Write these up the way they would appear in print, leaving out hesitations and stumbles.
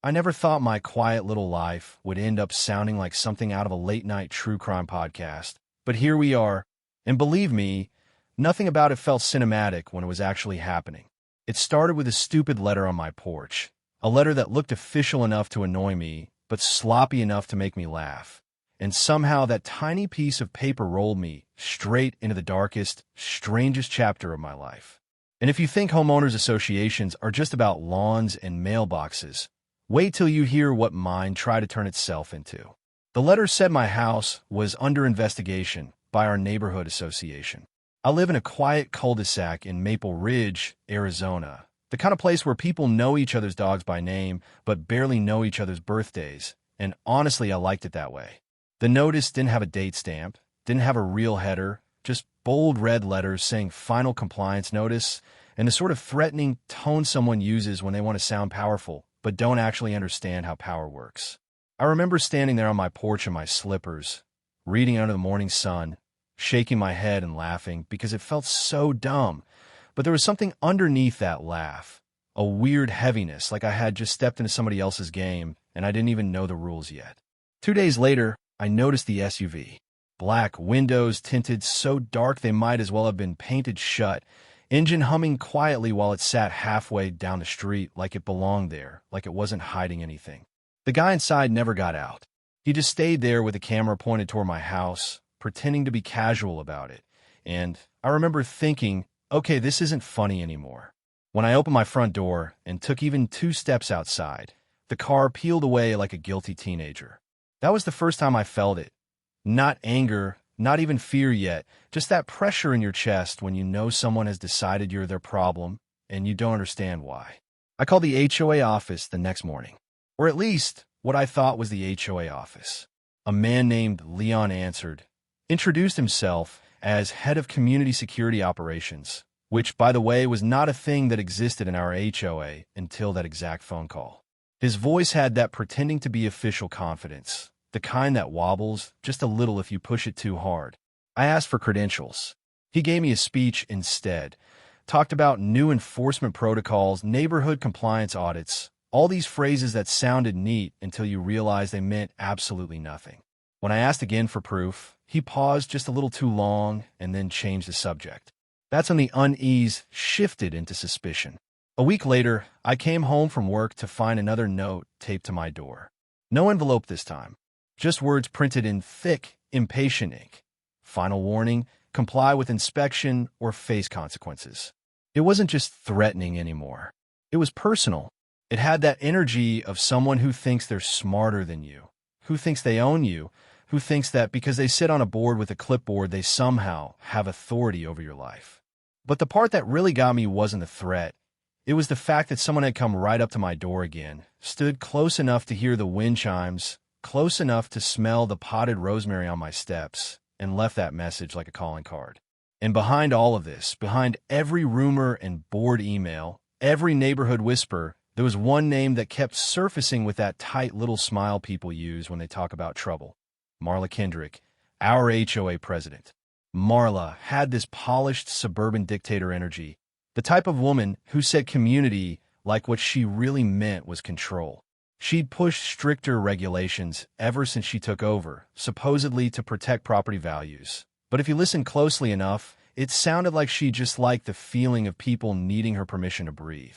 I never thought my quiet little life would end up sounding like something out of a late-night true crime podcast. But here we are, and believe me, nothing about it felt cinematic when it was actually happening. It started with a stupid letter on my porch, a letter that looked official enough to annoy me, but sloppy enough to make me laugh. And somehow that tiny piece of paper rolled me straight into the darkest, strangest chapter of my life. And if you think homeowners associations are just about lawns and mailboxes, wait till you hear what mine tried to turn itself into. The letter said my house was under investigation by our neighborhood association. I live in a quiet cul-de-sac in Maple Ridge, Arizona, the kind of place where people know each other's dogs by name but barely know each other's birthdays, and honestly I liked it that way. The notice didn't have a date stamp, didn't have a real header, just bold red letters saying final compliance notice, and the sort of threatening tone someone uses when they want to sound powerful but don't actually understand how power works. I remember standing there on my porch in my slippers, reading under the morning sun, shaking my head and laughing because it felt so dumb. But there was something underneath that laugh, a weird heaviness, like I had just stepped into somebody else's game and I didn't even know the rules yet. 2 days later, I noticed the SUV. Black windows tinted so dark they might as well have been painted shut, engine humming quietly while it sat halfway down the street like it belonged there, like it wasn't hiding anything. The guy inside never got out. He just stayed there with the camera pointed toward my house, pretending to be casual about it. And I remember thinking, okay, this isn't funny anymore. When I opened my front door and took even 2 steps outside, the car peeled away like a guilty teenager. That was the first time I felt it. Not anger, not even fear yet, just that pressure in your chest when you know someone has decided you're their problem and you don't understand why. I called the HOA office the next morning, or at least what I thought was the HOA office. A man named Leon answered, introduced himself as head of community security operations, which, by the way, was not a thing that existed in our HOA until that exact phone call. His voice had that pretending to be official confidence, the kind that wobbles just a little if you push it too hard. I asked for credentials. He gave me a speech instead, talked about new enforcement protocols, neighborhood compliance audits, all these phrases that sounded neat until you realized they meant absolutely nothing. When I asked again for proof, he paused just a little too long and then changed the subject. That's when the unease shifted into suspicion. A week later, I came home from work to find another note taped to my door. No envelope this time. Just words printed in thick, impatient ink. Final warning, comply with inspection or face consequences. It wasn't just threatening anymore. It was personal. It had that energy of someone who thinks they're smarter than you, who thinks they own you, who thinks that because they sit on a board with a clipboard, they somehow have authority over your life. But the part that really got me wasn't the threat. It was the fact that someone had come right up to my door again, stood close enough to hear the wind chimes, close enough to smell the potted rosemary on my steps, and left that message like a calling card. And behind all of this, behind every rumor and bored email, every neighborhood whisper, there was one name that kept surfacing with that tight little smile people use when they talk about trouble. Marla Kendrick, our HOA president. Marla had this polished suburban dictator energy, the type of woman who said community like what she really meant was control. She'd pushed stricter regulations ever since she took over, supposedly to protect property values. But if you listen closely enough, it sounded like she just liked the feeling of people needing her permission to breathe.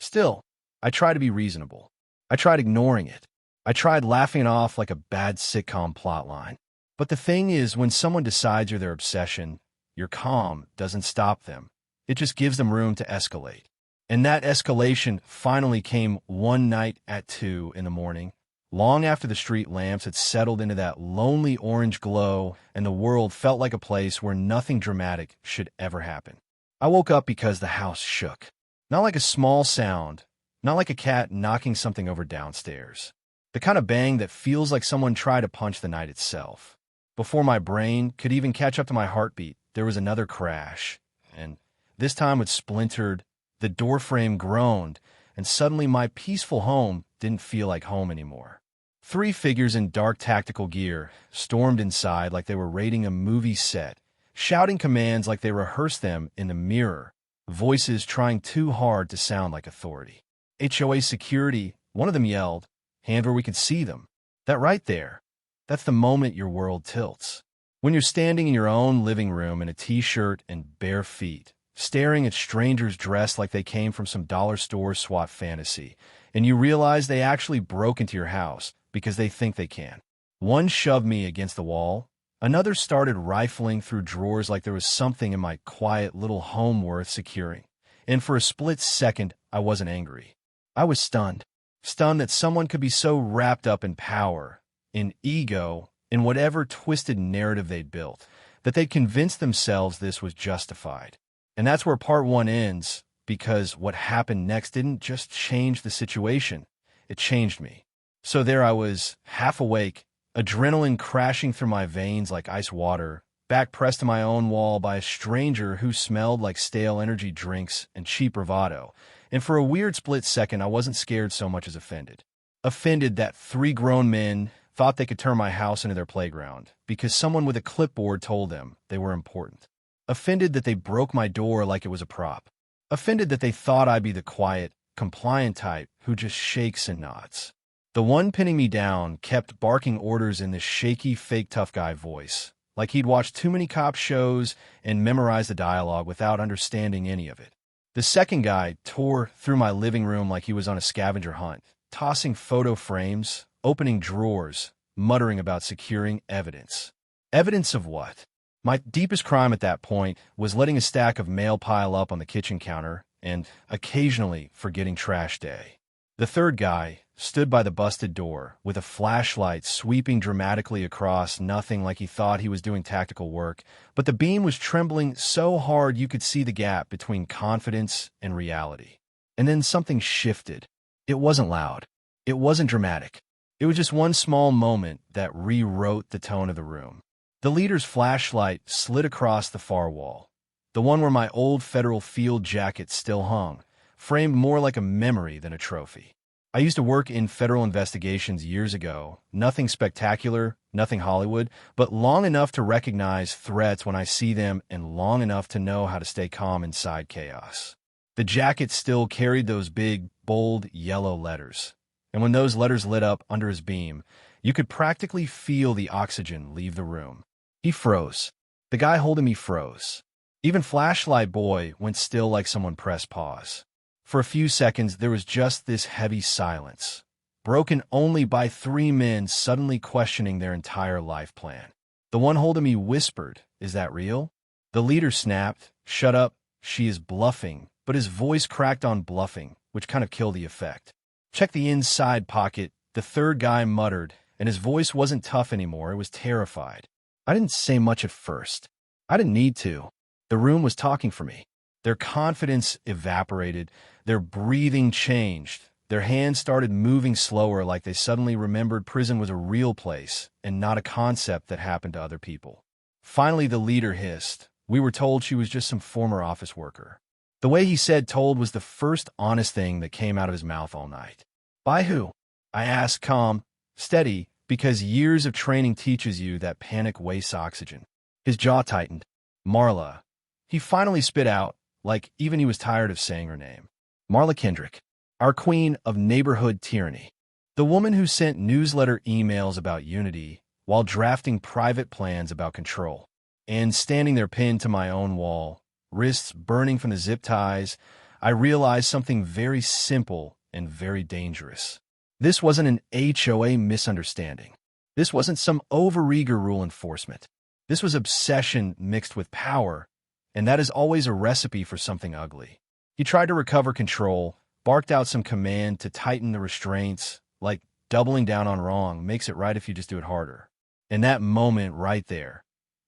Still, I tried to be reasonable. I tried ignoring it. I tried laughing it off like a bad sitcom plotline. But the thing is, when someone decides you're their obsession, your calm doesn't stop them. It just gives them room to escalate. And that escalation finally came one night at 2 in the morning, long after the street lamps had settled into that lonely orange glow and the world felt like a place where nothing dramatic should ever happen. I woke up because the house shook. Not like a small sound, not like a cat knocking something over downstairs. The kind of bang that feels like someone tried to punch the night itself. Before my brain could even catch up to my heartbeat, there was another crash, and this time it splintered. The doorframe groaned, and suddenly my peaceful home didn't feel like home anymore. 3 figures in dark tactical gear stormed inside like they were raiding a movie set, shouting commands like they rehearsed them in the mirror, voices trying too hard to sound like authority. HOA security One of them yelled, "Hand where we could see them." That right there, that's the moment your world tilts. When you're standing in your own living room in a t-shirt and bare feet, staring at strangers dressed like they came from some dollar store SWAT fantasy, and you realize they actually broke into your house because they think they can. One shoved me against the wall. Another started rifling through drawers like there was something in my quiet little home worth securing. And for a split second, I wasn't angry. I was stunned. Stunned that someone could be so wrapped up in power, in ego, in whatever twisted narrative they'd built, that they'd convinced themselves this was justified. And that's where part one ends, because what happened next didn't just change the situation, it changed me. So there I was, half awake, adrenaline crashing through my veins like ice water, back pressed to my own wall by a stranger who smelled like stale energy drinks and cheap bravado. And for a weird split second, I wasn't scared so much as offended. Offended that 3 grown men thought they could turn my house into their playground because someone with a clipboard told them they were important. Offended that they broke my door like it was a prop. Offended that they thought I'd be the quiet, compliant type who just shakes and nods. The one pinning me down kept barking orders in this shaky, fake tough guy voice, like he'd watched too many cop shows and memorized the dialogue without understanding any of it. The second guy tore through my living room like he was on a scavenger hunt, tossing photo frames, opening drawers, muttering about securing evidence. Evidence of what? My deepest crime at that point was letting a stack of mail pile up on the kitchen counter and occasionally forgetting trash day. The third guy stood by the busted door with a flashlight sweeping dramatically across nothing like he thought he was doing tactical work, but the beam was trembling so hard you could see the gap between confidence and reality. And then something shifted. It wasn't loud. It wasn't dramatic. It was just one small moment that rewrote the tone of the room. The leader's flashlight slid across the far wall, the one where my old federal field jacket still hung, framed more like a memory than a trophy. I used to work in federal investigations years ago, nothing spectacular, nothing Hollywood, but long enough to recognize threats when I see them and long enough to know how to stay calm inside chaos. The jacket still carried those big, bold, yellow letters, and when those letters lit up under his beam, you could practically feel the oxygen leave the room. He froze. The guy holding me froze. Even Flashlight Boy went still like someone pressed pause. For a few seconds, there was just this heavy silence, broken only by 3 men suddenly questioning their entire life plan. The one holding me whispered, "Is that real?" The leader snapped, "Shut up, she is bluffing," but his voice cracked on bluffing, which kind of killed the effect. "Check the inside pocket," the third guy muttered, and his voice wasn't tough anymore, it was terrified. I didn't say much at first. I didn't need to. The room was talking for me. Their confidence evaporated, their breathing changed, their hands started moving slower like they suddenly remembered prison was a real place and not a concept that happened to other people. Finally, the leader hissed, "We were told she was just some former office worker." The way he said told was the first honest thing that came out of his mouth all night. "By who?" I asked, calm, steady, because years of training teaches you that panic wastes oxygen. His jaw tightened. "Marla." He finally spit out, like even he was tired of saying her name. "Marla Kendrick, our queen of neighborhood tyranny. The woman who sent newsletter emails about unity while drafting private plans about control. And standing there pinned to my own wall, wrists burning from the zip ties, I realized something very simple and very dangerous. This wasn't an HOA misunderstanding. This wasn't some overeager rule enforcement. This was obsession mixed with power, and that is always a recipe for something ugly. He tried to recover control, barked out some command to tighten the restraints, like doubling down on wrong makes it right if you just do it harder. And that moment right there,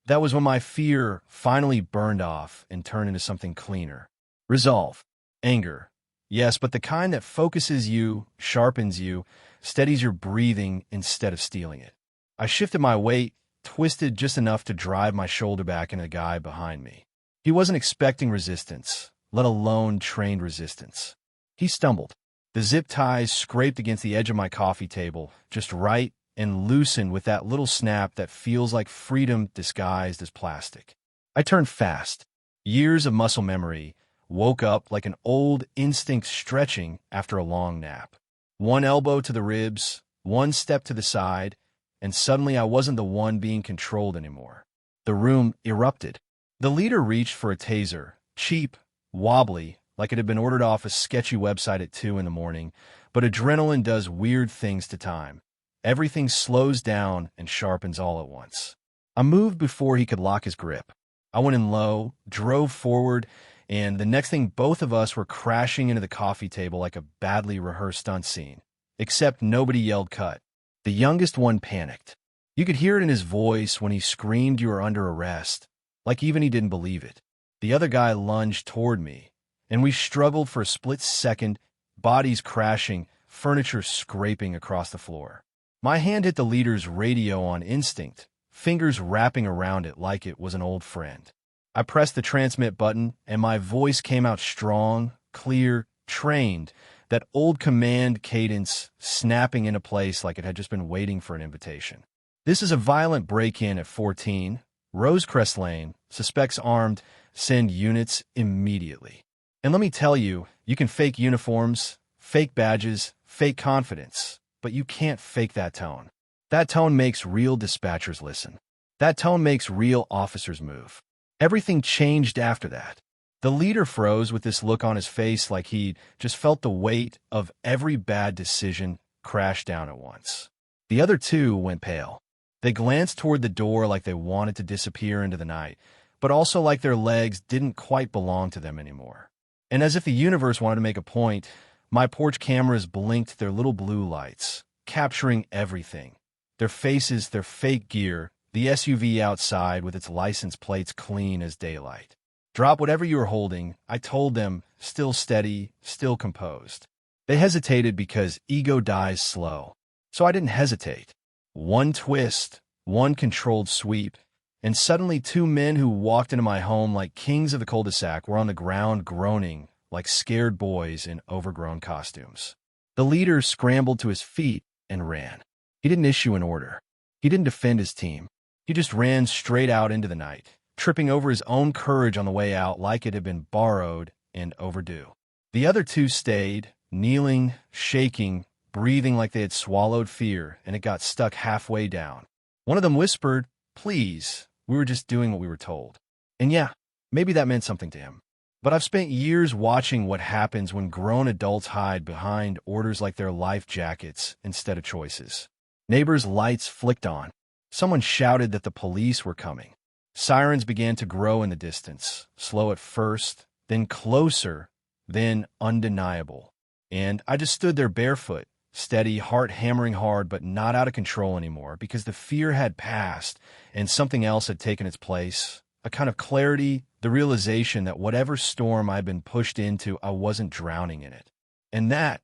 that was when my fear finally burned off and turned into something cleaner. Resolve. Anger. Yes, but the kind that focuses you, sharpens you, steadies your breathing instead of stealing it. I shifted my weight, twisted just enough to drive my shoulder back into the guy behind me. He wasn't expecting resistance, let alone trained resistance. He stumbled. The zip ties scraped against the edge of my coffee table, just right, and loosened with that little snap that feels like freedom disguised as plastic. I turned fast. Years of muscle memory woke up like an old instinct stretching after a long nap. One elbow to the ribs, one step to the side, and suddenly I wasn't the one being controlled anymore. The room erupted. The leader reached for a taser, cheap, wobbly, like it had been ordered off a sketchy website at 2 in the morning, but adrenaline does weird things to time. Everything slows down and sharpens all at once. I moved before he could lock his grip. I went in low, drove forward, and the next thing both of us were crashing into the coffee table like a badly rehearsed stunt scene. Except nobody yelled cut. The youngest one panicked. You could hear it in his voice when he screamed you were under arrest, like even he didn't believe it. The other guy lunged toward me, and we struggled for a split second, bodies crashing, furniture scraping across the floor. My hand hit the leader's radio on instinct, fingers wrapping around it like it was an old friend. I pressed the transmit button, and my voice came out strong, clear, trained, that old command cadence snapping into place like it had just been waiting for an invitation. This is a violent break-in at 14, Rosecrest Lane, suspects armed, send units immediately. And let me tell you, you can fake uniforms, fake badges, fake confidence, but you can't fake that tone. That tone makes real dispatchers listen. That tone makes real officers move. Everything changed after that. The leader froze with this look on his face like he'd just felt the weight of every bad decision crash down at once. The other two went pale. They glanced toward the door like they wanted to disappear into the night, but also like their legs didn't quite belong to them anymore. And as if the universe wanted to make a point, my porch cameras blinked their little blue lights, capturing everything. Their faces, their fake gear, the SUV outside with its license plates clean as daylight. Drop whatever you were holding, I told them, still steady, still composed. They hesitated because ego dies slow. So I didn't hesitate. One twist, one controlled sweep, and suddenly two men who walked into my home like kings of the cul-de-sac were on the ground groaning like scared boys in overgrown costumes. The leader scrambled to his feet and ran. He didn't issue an order. He didn't defend his team. He just ran straight out into the night, tripping over his own courage on the way out like it had been borrowed and overdue. The other two stayed, kneeling, shaking, breathing like they had swallowed fear, and it got stuck halfway down. One of them whispered, "Please, we were just doing what we were told." And yeah, maybe that meant something to him. But I've spent years watching what happens when grown adults hide behind orders like their life jackets instead of choices. Neighbors' lights flicked on. Someone shouted that the police were coming. Sirens began to grow in the distance, slow at first, then closer, then undeniable. And I just stood there barefoot, steady, heart hammering hard, but not out of control anymore, because the fear had passed and something else had taken its place. A kind of clarity, the realization that whatever storm I'd been pushed into, I wasn't drowning in it. And that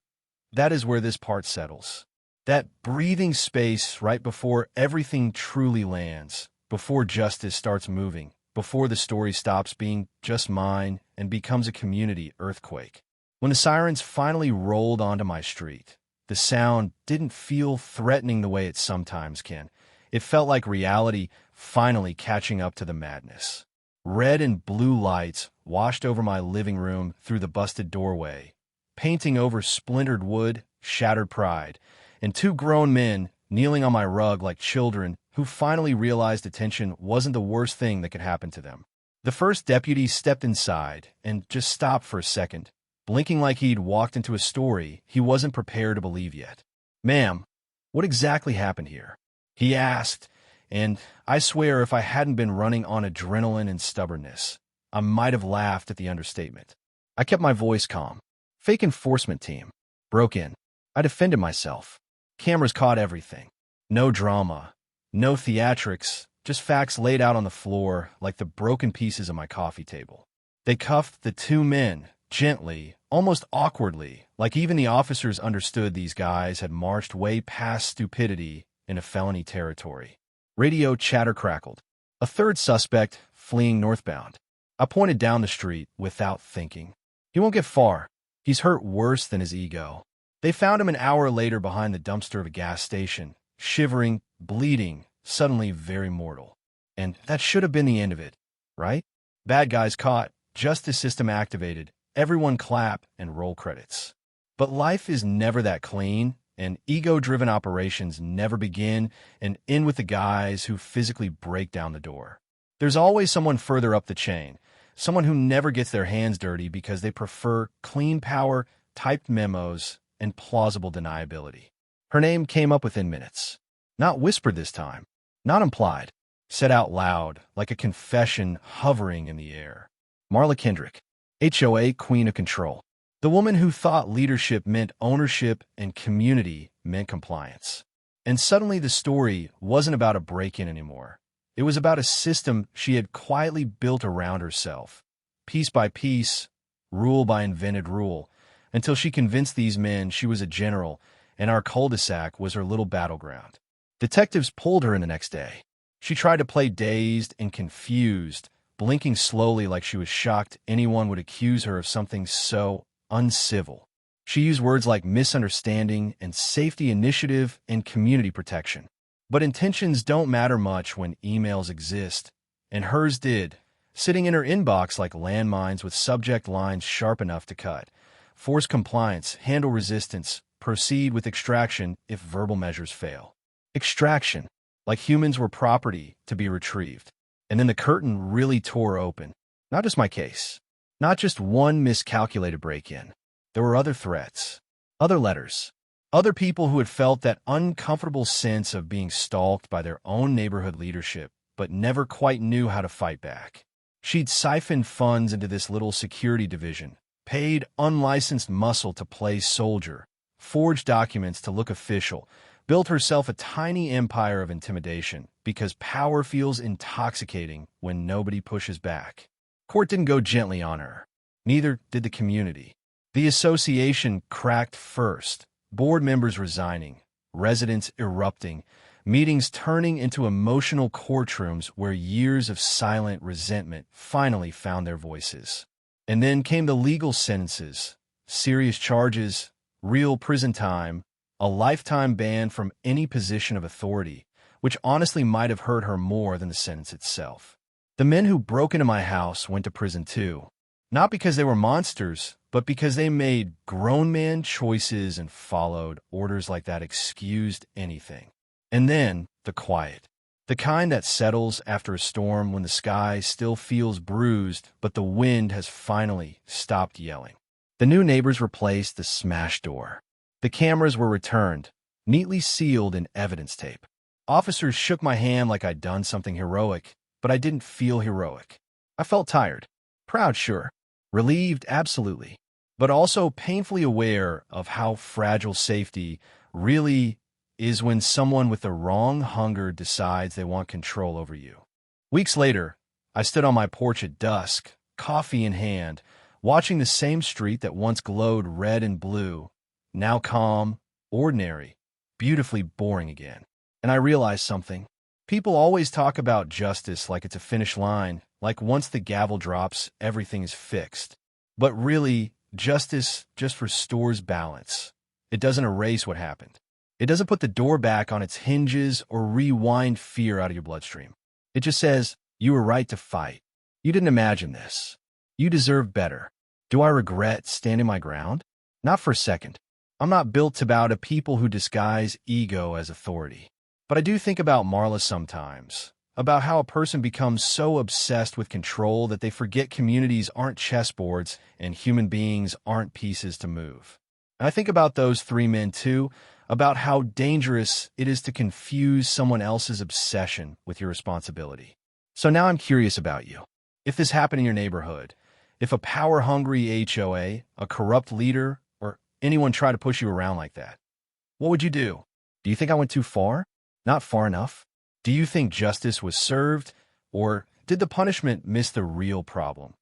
is where this part settles. That breathing space right before everything truly lands, before justice starts moving, before the story stops being just mine and becomes a community earthquake. When the sirens finally rolled onto my street, the sound didn't feel threatening the way it sometimes can. It felt like reality finally catching up to the madness. Red and blue lights washed over my living room through the busted doorway, painting over splintered wood, shattered pride, and two grown men kneeling on my rug like children who finally realized attention wasn't the worst thing that could happen to them. The first deputy stepped inside and just stopped for a second, blinking like he'd walked into a story he wasn't prepared to believe yet. "Ma'am, what exactly happened here?" he asked, and I swear if I hadn't been running on adrenaline and stubbornness, I might have laughed at the understatement. I kept my voice calm. Fake enforcement team. Broke in. I defended myself. Cameras caught everything. No drama. No theatrics. Just facts laid out on the floor like the broken pieces of my coffee table. They cuffed the two men, gently, almost awkwardly, like even the officers understood these guys had marched way past stupidity into felony territory. Radio chatter crackled. A third suspect fleeing northbound. I pointed down the street without thinking. He won't get far. He's hurt worse than his ego. They found him an hour later behind the dumpster of a gas station, shivering, bleeding, suddenly very mortal. And that should have been the end of it, right? Bad guys caught, justice system activated, everyone clap and roll credits. But life is never that clean, and ego-driven operations never begin and end with the guys who physically break down the door. There's always someone further up the chain, someone who never gets their hands dirty because they prefer clean power, typed memos, and plausible deniability. Her name came up within minutes. Not whispered this time, not implied, said out loud like a confession hovering in the air. Marla Kendrick, HOA Queen of Control. The woman who thought leadership meant ownership and community meant compliance. And suddenly the story wasn't about a break-in anymore. It was about a system she had quietly built around herself, piece by piece, rule by invented rule, until she convinced these men she was a general and our cul-de-sac was her little battleground. Detectives pulled her in the next day. She tried to play dazed and confused, blinking slowly like she was shocked anyone would accuse her of something so uncivil. She used words like misunderstanding and safety initiative and community protection. But intentions don't matter much when emails exist, and hers did, sitting in her inbox like landmines with subject lines sharp enough to cut. Force compliance, handle resistance, proceed with extraction if verbal measures fail. Extraction, like humans were property to be retrieved. And then the curtain really tore open. Not just my case. Not just one miscalculated break-in. There were other threats, other letters, other people who had felt that uncomfortable sense of being stalked by their own neighborhood leadership, but never quite knew how to fight back. She'd siphoned funds into this little security division, paid unlicensed muscle to play soldier, forged documents to look official, built herself a tiny empire of intimidation because power feels intoxicating when nobody pushes back. Court didn't go gently on her. Neither did the community. The association cracked first, board members resigning, residents erupting, meetings turning into emotional courtrooms where years of silent resentment finally found their voices. And then came the legal sentences, serious charges, real prison time, a lifetime ban from any position of authority, which honestly might have hurt her more than the sentence itself. The men who broke into my house went to prison too, not because they were monsters, but because they made grown man choices and followed orders like that excused anything. And then the quiet, the kind that settles after a storm when the sky still feels bruised, but the wind has finally stopped yelling. The new neighbors replaced the smashed door. The cameras were returned, neatly sealed in evidence tape. Officers shook my hand like I'd done something heroic, but I didn't feel heroic. I felt tired. Proud, sure. Relieved, absolutely. But also painfully aware of how fragile safety really is when someone with the wrong hunger decides they want control over you. Weeks later, I stood on my porch at dusk, coffee in hand, watching the same street that once glowed red and blue, now calm, ordinary, beautifully boring again. And I realized something. People always talk about justice like it's a finish line, like once the gavel drops, everything is fixed. But really, justice just restores balance. It doesn't erase what happened. It doesn't put the door back on its hinges or rewind fear out of your bloodstream. It just says, you were right to fight. You didn't imagine this. You deserve better. Do I regret standing my ground? Not for a second. I'm not built to bow to people who disguise ego as authority. But I do think about Marla sometimes, about how a person becomes so obsessed with control that they forget communities aren't chessboards and human beings aren't pieces to move. And I think about those three men too, about how dangerous it is to confuse someone else's obsession with your responsibility. So now I'm curious about you. If this happened in your neighborhood, if a power-hungry HOA, a corrupt leader, or anyone tried to push you around like that, what would you do? Do you think I went too far? Not far enough? Do you think justice was served, or did the punishment miss the real problem?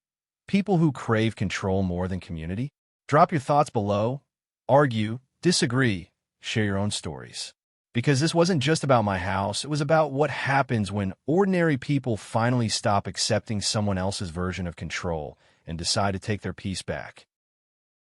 People who crave control more than community? Drop your thoughts below, argue, disagree, share your own stories. Because this wasn't just about my house, it was about what happens when ordinary people finally stop accepting someone else's version of control and decide to take their peace back.